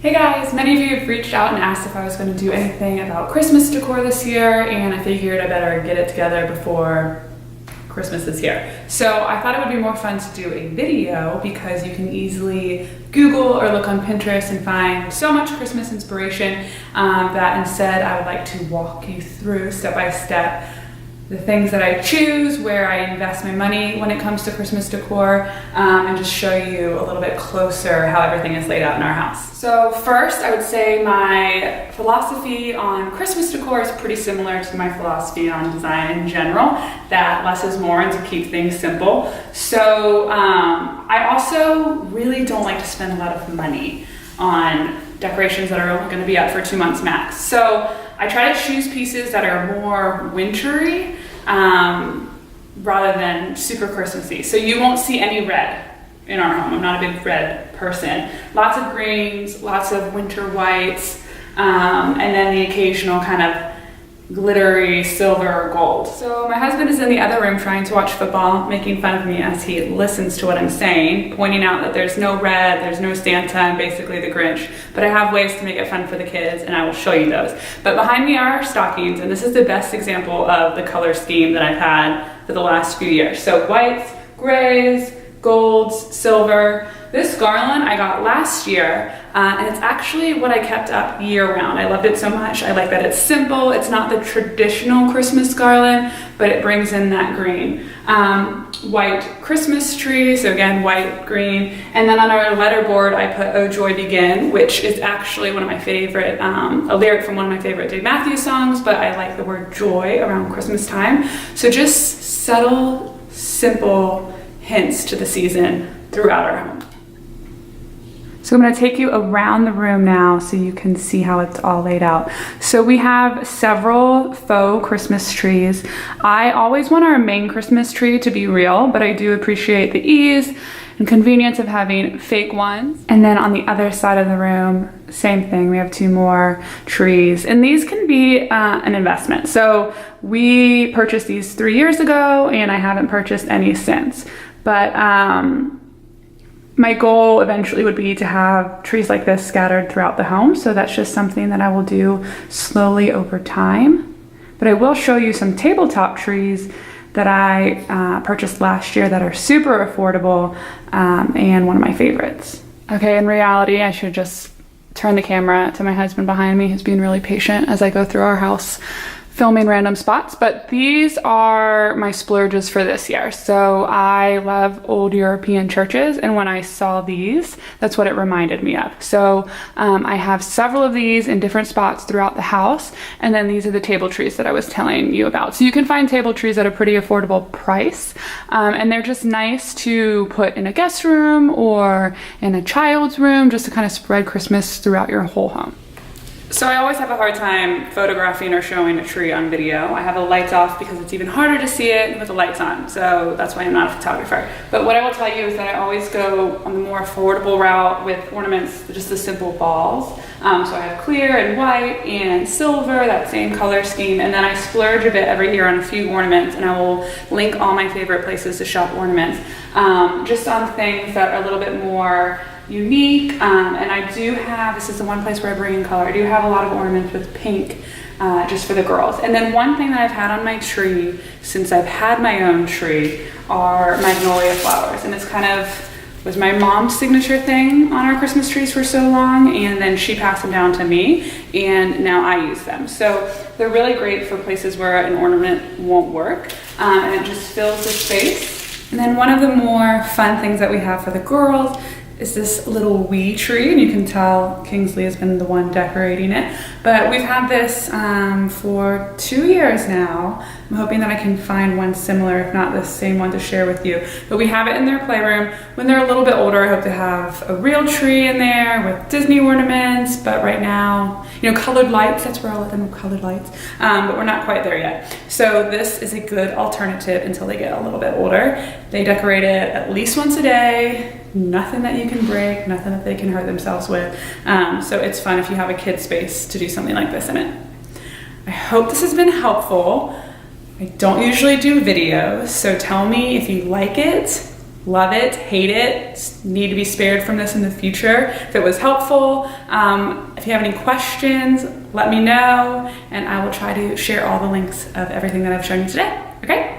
Hey guys, many of you have reached out and asked if I was going to do anything about Christmas decor this year, and I figured I better get it together before Christmas is here. So I thought it would be more fun to do a video because you can easily Google or look on Pinterest and find so much Christmas inspiration that instead I would like to walk you through step by step the things that I choose, where I invest my money when it comes to Christmas decor, and just show you a little bit closer how everything is laid out in our house. So first, I would say my philosophy on Christmas decor is pretty similar to my philosophy on design in general, that less is more and to keep things simple. So I also really don't like to spend a lot of money on decorations that are only going to be up for 2 months max. So I try to choose pieces that are more wintry rather than super Christmassy. So you won't see any red in our home. I'm not a big red person. Lots of greens, lots of winter whites, and then the occasional kind of glittery silver or gold. So my husband is in the other room trying to watch football, making fun of me as he listens to what I'm saying, pointing out that there's no red, there's no Santa, and basically the Grinch. But I have ways to make it fun for the kids, and I will show you those. But behind me are our stockings, and this is the best example of the color scheme that I've had for the last few years. So whites, grays, golds, silver. This garland I got last year, and it's actually what I kept up year round. I loved it so much. I like that it's simple. It's not the traditional Christmas garland, but it brings in that green. White Christmas tree, so again, white, green. And then on our letterboard, I put "Oh Joy Begin," which is actually one of my favorite, a lyric from one of my favorite Dave Matthews songs, but I like the word joy around Christmas time. So just subtle, simple hints to the season throughout our home. So I'm going to take you around the room now so you can see how it's all laid out. So we have several faux Christmas trees. I always want our main Christmas tree to be real, but I do appreciate the ease and convenience of having fake ones. And then on the other side of the room, same thing, we have 2 more trees. And these can be an investment. So we purchased these 3 years ago and I haven't purchased any since. But my goal eventually would be to have trees like this scattered throughout the home. So that's just something that I will do slowly over time. But I will show you some tabletop trees that I purchased last year that are super affordable and one of my favorites. Okay, in reality, I should just turn the camera to my husband behind me, who's being really patient as I go through our house filming random spots. But these are my splurges for this year. So I love old European churches, and when I saw these, that's what it reminded me of. So I have several of these in different spots throughout the house, and then these are the table trees that I was telling you about. So you can find table trees at a pretty affordable price, and they're just nice to put in a guest room or in a child's room, just to kind of spread Christmas throughout your whole home. So I always have a hard time photographing or showing a tree on video. I have the lights off because it's even harder to see it with the lights on. So that's why I'm not a photographer. But what I will tell you is that I always go on the more affordable route with ornaments, just the simple balls. So I have clear and white and silver, that same color scheme. And then I splurge a bit every year on a few ornaments, and I will link all my favorite places to shop ornaments, just on things that are a little bit more unique. And I do have, this is the one place where I bring in color, I do have a lot of ornaments with pink just for the girls. And then one thing that I've had on my tree since I've had my own tree are magnolia flowers, and it's kind of was my mom's signature thing on our Christmas trees for so long, and then she passed them down to me, and now I use them. So they're really great for places where an ornament won't work, and it just fills the space. And then one of the more fun things that we have for the girls is this little wee tree, and you can tell Kingsley has been the one decorating it. But we've had this for 2 years now. I'm hoping that I can find one similar, if not the same one, to share with you. But we have it in their playroom. When they're a little bit older, I hope to have a real tree in there with Disney ornaments. But right now, you know, colored lights, that's where I'll let them have colored lights. But we're not quite there yet. So this is a good alternative until they get a little bit older. They decorate it at least once a day. Nothing that you can break, nothing that they can hurt themselves with. So it's fun if you have a kid space to do something like this in it. I hope this has been helpful. I don't usually do videos, so tell me if you like it love it, hate it, need to be spared from this in the future. If it was helpful, if you have any questions, let me know, and I will try to share all the links of everything that I've shown you today. Okay?